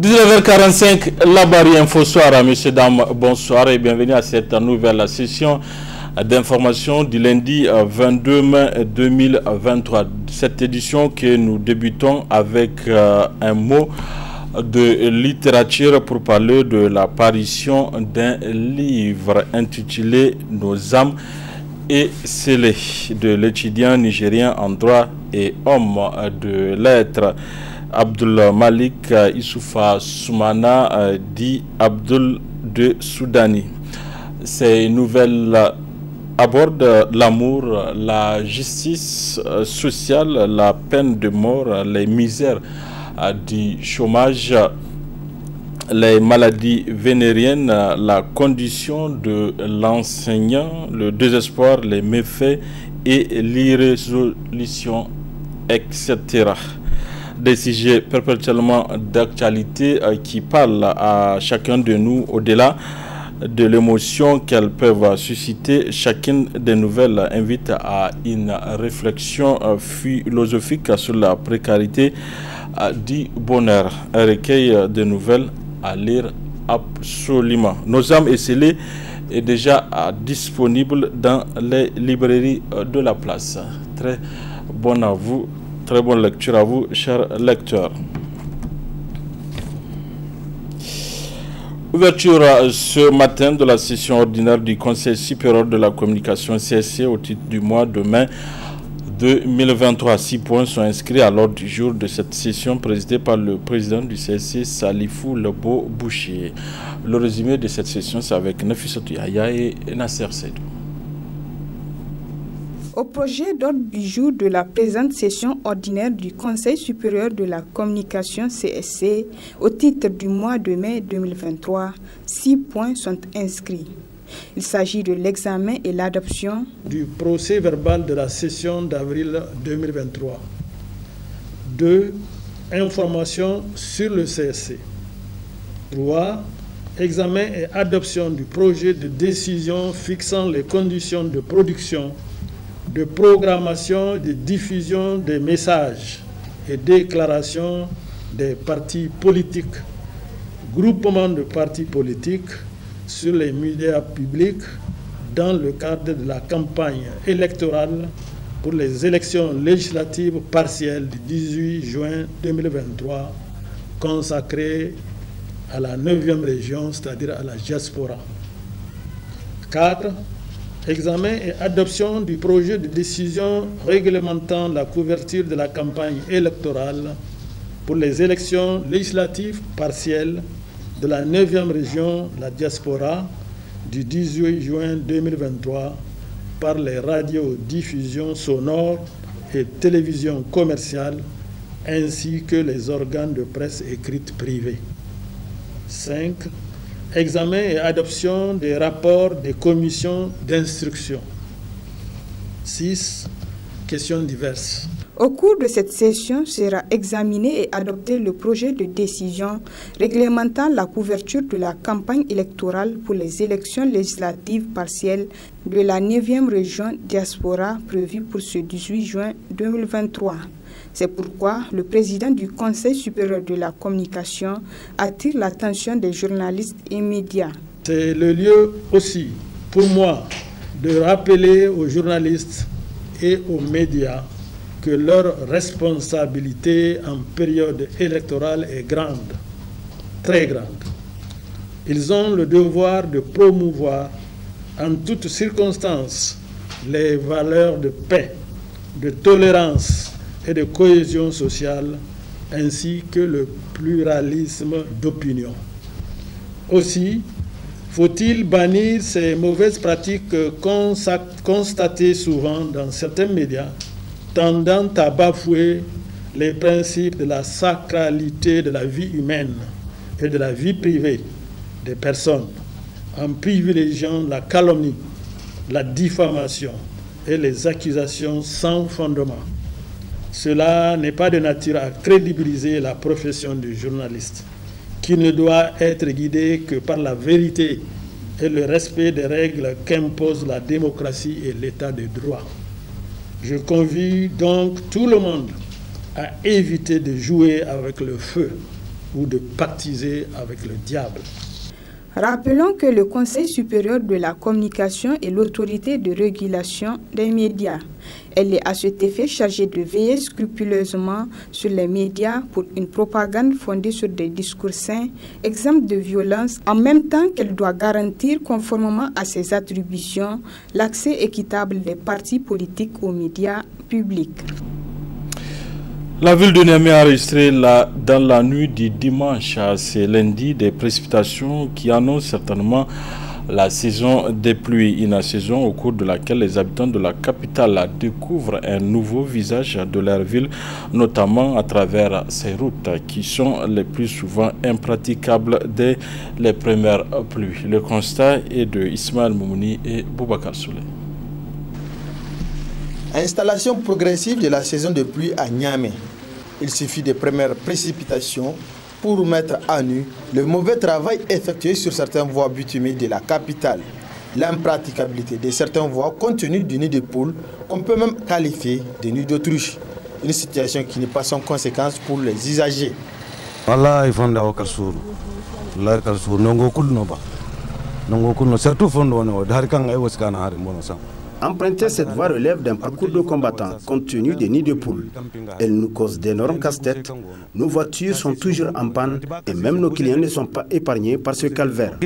19h45, la barrière info soir, messieurs, dames, bonsoir et bienvenue à cette nouvelle session d'information du lundi 22 mai 2023. Cette édition que nous débutons avec un mot de littérature pour parler de l'apparition d'un livre intitulé « Nos âmes et scellées » de l'étudiant nigérien en droit et homme de lettres Abdul Malik Issoufa Soumana, dit Abdul de Soudani. Ces nouvelles abordent l'amour, la justice sociale, la peine de mort, les misères du chômage, les maladies vénériennes, la condition de l'enseignant, le désespoir, les méfaits et l'irrésolution, etc. Des sujets perpétuellement d'actualité qui parlent à chacun de nous au-delà de l'émotion qu'elles peuvent susciter. Chacune des nouvelles invite à une réflexion philosophique sur la précarité du bonheur. Un recueil de nouvelles à lire absolument. Nos âmes et scellées est déjà disponible dans les librairies de la place. Très bonne lecture à vous, chers lecteurs. Ouverture ce matin de la session ordinaire du Conseil supérieur de la communication CSC au titre du mois de mai 2023. 6 points sont inscrits à l'ordre du jour de cette session présidée par le président du CSC, Salifou Lebo-Boucher. Le résumé de cette session, c'est avec Nafissatou Yahya et Nasser Seydou. Au projet d'ordre du jour de la présente session ordinaire du Conseil supérieur de la communication CSC au titre du mois de mai 2023, 6 points sont inscrits. Il s'agit de l'examen et l'adoption du procès verbal de la session d'avril 2023. 2. Information sur le CSC. 3. Examen et adoption du projet de décision fixant les conditions de production, de programmation et de diffusion des messages et déclarations des partis politiques, groupements de partis politiques sur les médias publics dans le cadre de la campagne électorale pour les élections législatives partielles du 18 juin 2023 consacrées à la 9e région, c'est-à-dire à la diaspora. 4. Examen et adoption du projet de décision réglementant la couverture de la campagne électorale pour les élections législatives partielles de la 9e région, la diaspora, du 18 juin 2023 par les radiodiffusions sonores et télévisions commerciales ainsi que les organes de presse écrite privés. 5. Examen et adoption des rapports des commissions d'instruction. 6. Questions diverses. Au cours de cette session sera examiné et adopté le projet de décision réglementant la couverture de la campagne électorale pour les élections législatives partielles de la 9e région diaspora prévue pour ce 18 juin 2023. C'est pourquoi le président du Conseil supérieur de la communication attire l'attention des journalistes et médias. C'est le lieu aussi, pour moi, de rappeler aux journalistes et aux médias que leur responsabilité en période électorale est grande, très grande. Ils ont le devoir de promouvoir en toutes circonstances les valeurs de paix, de tolérance et de cohésion sociale, ainsi que le pluralisme d'opinion. Aussi, faut-il bannir ces mauvaises pratiques constatées souvent dans certains médias, tendant à bafouer les principes de la sacralité de la vie humaine et de la vie privée des personnes, en privilégiant la calomnie, la diffamation et les accusations sans fondement. Cela n'est pas de nature à crédibiliser la profession du journaliste, qui ne doit être guidée que par la vérité et le respect des règles qu'imposent la démocratie et l'état de droit. Je convie donc tout le monde à éviter de jouer avec le feu ou de pactiser avec le diable. Rappelons que le Conseil supérieur de la communication est l'autorité de régulation des médias. Elle est à cet effet chargée de veiller scrupuleusement sur les médias pour une propagande fondée sur des discours sains, exempts de violence, en même temps qu'elle doit garantir, conformément à ses attributions, l'accès équitable des partis politiques aux médias publics. La ville de Niamey a enregistré dans la nuit du dimanche à ce lundi des précipitations qui annoncent certainement la saison des pluies, une saison au cours de laquelle les habitants de la capitale découvrent un nouveau visage de leur ville, notamment à travers ces routes qui sont les plus souvent impraticables dès les premières pluies. Le constat est de Ismaël Moumouni et Boubacar Souley. Installation progressive de la saison de pluie à Niamey. Il suffit des premières précipitations pour mettre à nu le mauvais travail effectué sur certaines voies bitumées de la capitale. L'impraticabilité de certaines voies compte tenu du nid de poule, qu'on peut même qualifier de nid d'autruche. Une situation qui n'est pas sans conséquence pour les usagers. Voilà, il faut Emprunter cette voie relève d'un parcours de combattants compte tenu des nids de poules. Elle nous cause d'énormes casse-têtes. Nos voitures sont toujours en panne et même nos clients ne sont pas épargnés par ce calvaire.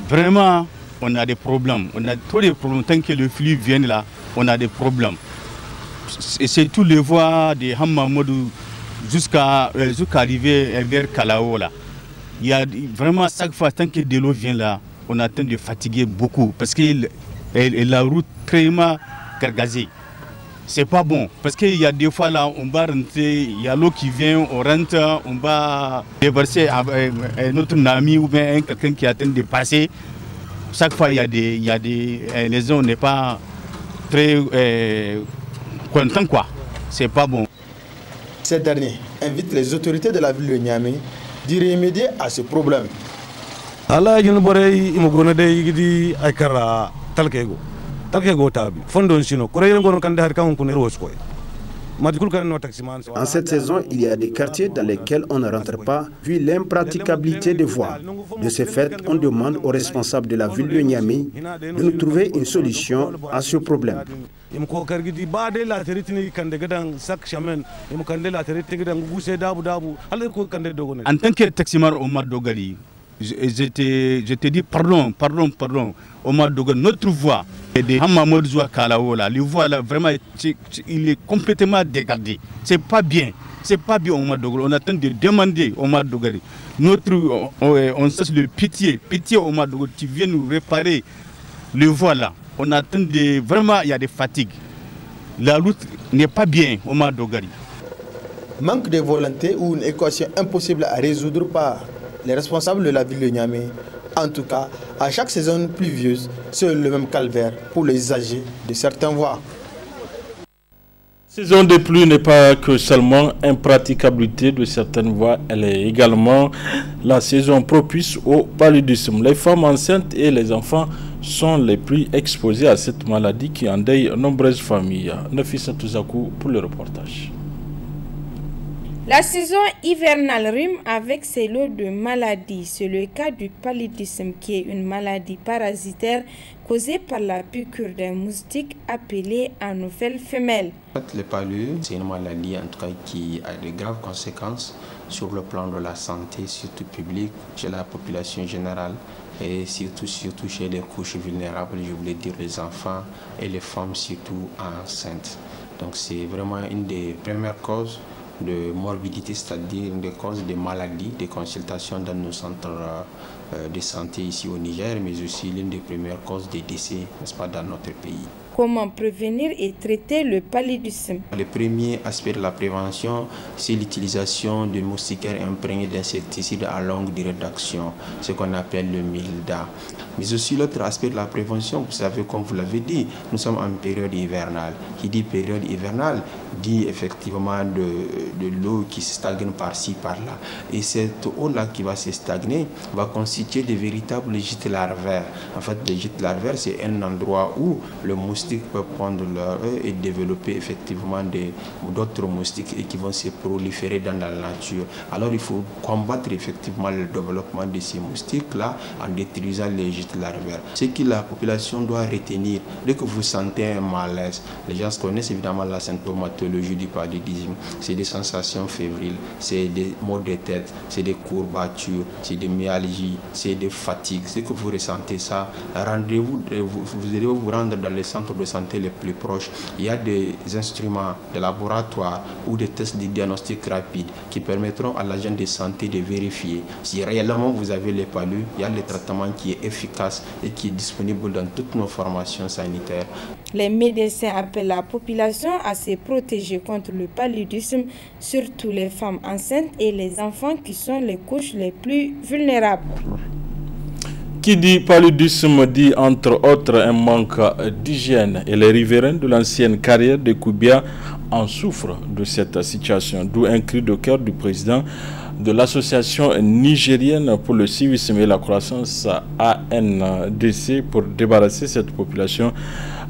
Vraiment, on a des problèmes. On a trop de problèmes. Tant que le flux vient là, on a des problèmes. C'est tous les voies de Hamamoudou jusqu'à arriver vers Kalao là. Il y a vraiment chaque fois, tant que de l'eau vient là, on attend de fatiguer beaucoup parce que la route très gargazée. C'est pas bon parce qu'il y a des fois là, on va rentrer, il y a l'eau qui vient, on rentre, on va déverser notre ami ou bien quelqu'un qui attend de passer. Chaque fois, les gens n'est pas très contents quoi. C'est pas bon. Ces derniers invitent les autorités de la ville de Niamey d'y remédier à ce problème. En cette saison, il y a des quartiers dans lesquels on ne rentre pas vu l'impraticabilité des voies. De ce fait, on demande aux responsables de la ville de Niamey de nous trouver une solution à ce problème. En tant que taximar Omar Dogali, je te dis pardon, Omar Dogali, notre voie de Hamamoud Zoua Kalaola, le voie là vraiment, il est complètement dégradé. C'est pas bien, Omar Dogali. On attend de demander Omar Dogali. On cesse le pitié Omar Dogali, tu viens nous réparer le voie là. On attend vraiment, il y a des fatigues. La route n'est pas bien, Omar Dogali. Manque de volonté ou une équation impossible à résoudre par les responsables de la ville de Niamey. En tout cas, à chaque saison pluvieuse, c'est le même calvaire pour les usagers de certaines voies. La saison des pluies n'est pas que seulement impraticabilité de certaines voies, elle est également la saison propice au paludisme. Les femmes enceintes et les enfants sont les plus exposés à cette maladie qui endeuille nombreuses familles. Nafissa Touzakou pour le reportage. La saison hivernale rime avec ses lots de maladies. C'est le cas du paludisme qui est une maladie parasitaire causée par la piqûre d'un moustique appelé anophèle femelle. Le palud, c'est une maladie en tout cas qui a de graves conséquences sur le plan de la santé, surtout publique, chez la population générale et surtout chez les couches vulnérables, je voulais dire les enfants et les femmes surtout enceintes. Donc c'est vraiment une des premières causes de morbidité, c'est-à-dire des causes de maladies, des consultations dans nos centres de santé ici au Niger, mais aussi l'une des premières causes de décès, n'est-ce pas, dans notre pays. Comment prévenir et traiter le paludisme? Le premier aspect de la prévention, c'est l'utilisation de moustiquaires imprégnés d'insecticides à longue durée d'action, ce qu'on appelle le MILDA. Mais aussi l'autre aspect de la prévention, vous savez, comme vous l'avez dit, nous sommes en période hivernale. Qui dit période hivernale dit effectivement de l'eau qui se stagne par-ci, par-là. Et cette eau-là qui va se stagner va constituer de véritables gîtes larvaires. En fait, les gîtes larvaires, c'est un endroit où le moustique moustiques peuvent prendre leur œuf et développer effectivement d'autres moustiques et qui vont se proliférer dans la nature. Alors il faut combattre effectivement le développement de ces moustiques-là en détruisant les gîtes larvaires. Ce que la population doit retenir, dès que vous sentez un malaise, les gens connaissent évidemment la symptomatologie du paludisme, c'est des sensations fébriles, c'est des maux de tête, c'est des courbatures, c'est des myalgies, c'est des fatigues. C'est que vous ressentez ça, rendez-vous, vous allez vous rendre dans les centres de santé les plus proches. Il y a des instruments de laboratoire ou des tests de diagnostic rapide qui permettront à l'agent de santé de vérifier si réellement vous avez les palus. Il y a le traitement qui est efficace et qui est disponible dans toutes nos formations sanitaires. Les médecins appellent la population à se protéger contre le paludisme, surtout les femmes enceintes et les enfants qui sont les couches les plus vulnérables. Qui dit paludisme dit entre autres un manque d'hygiène et les riverains de l'ancienne carrière de Koubia en souffrent de cette situation, d'où un cri de cœur du président de l'association nigérienne pour le civisme et la croissance ANDC pour débarrasser cette population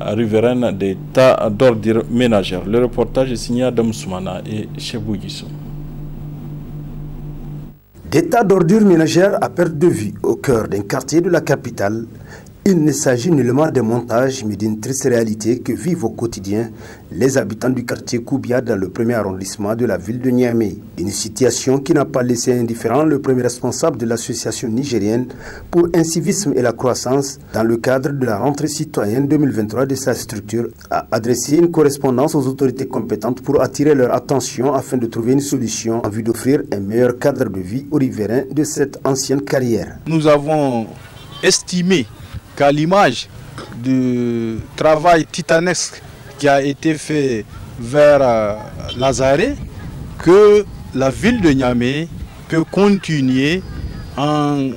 riveraine des tas d'ordures ménagères. Le reportage est signé Adam Soumana et Chebou Guissou. Des tas d'ordures ménagères à perte de vue au cœur d'un quartier de la capitale, il ne s'agit nullement d'un montage mais d'une triste réalité que vivent au quotidien les habitants du quartier Koubia dans le premier arrondissement de la ville de Niamey. Une situation qui n'a pas laissé indifférent le premier responsable de l'association nigérienne pour un civisme et la croissance dans le cadre de la rentrée citoyenne 2023 de sa structure a adressé une correspondance aux autorités compétentes pour attirer leur attention afin de trouver une solution en vue d'offrir un meilleur cadre de vie aux riverains de cette ancienne carrière. Nous avons estimé qu'à l'image du travail titanesque qui a été fait vers Lazare, que la ville de Niamey peut continuer en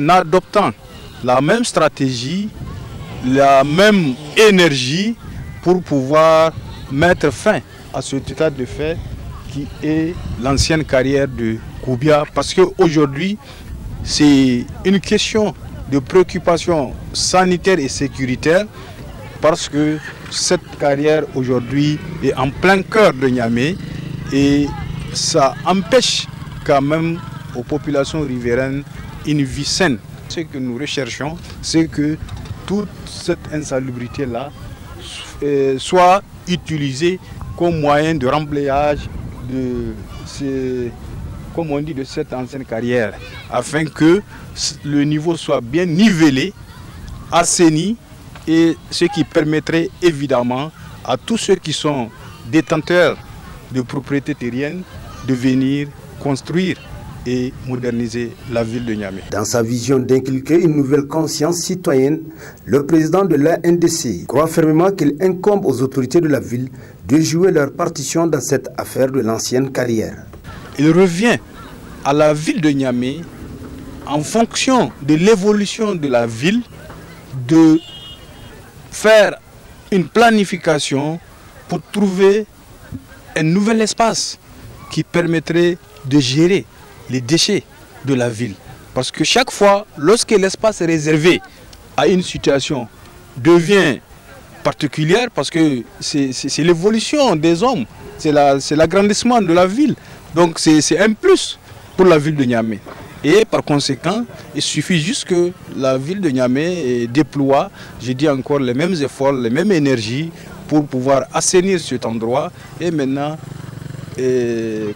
adoptant la même stratégie, la même énergie pour pouvoir mettre fin à ce état de fait qui est l'ancienne carrière de Koubia. Parce qu'aujourd'hui, c'est une question de préoccupations sanitaires et sécuritaires parce que cette carrière aujourd'hui est en plein cœur de Niamey et ça empêche quand même aux populations riveraines une vie saine. Ce que nous recherchons, c'est que toute cette insalubrité-là soit utilisée comme moyen de remblayage de de cette ancienne carrière, afin que le niveau soit bien nivelé, assaini, et ce qui permettrait évidemment à tous ceux qui sont détenteurs de propriétés terriennes de venir construire et moderniser la ville de Niamey. Dans sa vision d'inculquer une nouvelle conscience citoyenne, le président de l'ANDC croit fermement qu'il incombe aux autorités de la ville de jouer leur partition dans cette affaire de l'ancienne carrière. Il revient à la ville de Niamey, en fonction de l'évolution de la ville, de faire une planification pour trouver un nouvel espace qui permettrait de gérer les déchets de la ville. Parce que chaque fois, lorsque l'espace réservé à une situation devient particulière, parce que c'est l'évolution des hommes, c'est l'agrandissement de la ville. Donc c'est un plus pour la ville de Niamey. Et par conséquent, il suffit juste que la ville de Niamey déploie, je dis encore, les mêmes efforts, les mêmes énergies pour pouvoir assainir cet endroit et maintenant,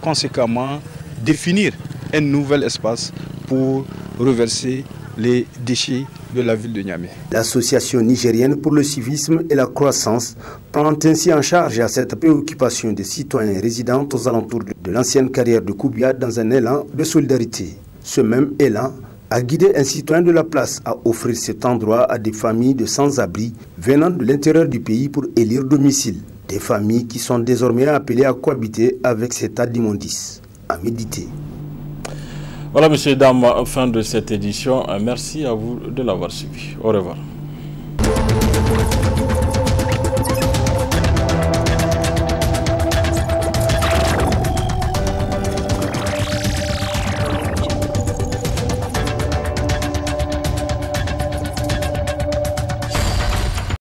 conséquemment, définir un nouvel espace pour reverser les déchets de la ville de Niamey. L'association nigérienne pour le civisme et la croissance prend ainsi en charge à cette préoccupation des citoyens résidant aux alentours de l'ancienne carrière de Koubia dans un élan de solidarité. Ce même élan a guidé un citoyen de la place à offrir cet endroit à des familles de sans-abri venant de l'intérieur du pays pour élire domicile. Des familles qui sont désormais appelées à cohabiter avec cet état d'immondice. À méditer. Voilà, messieurs et dames, fin de cette édition. Merci à vous de l'avoir suivi. Au revoir.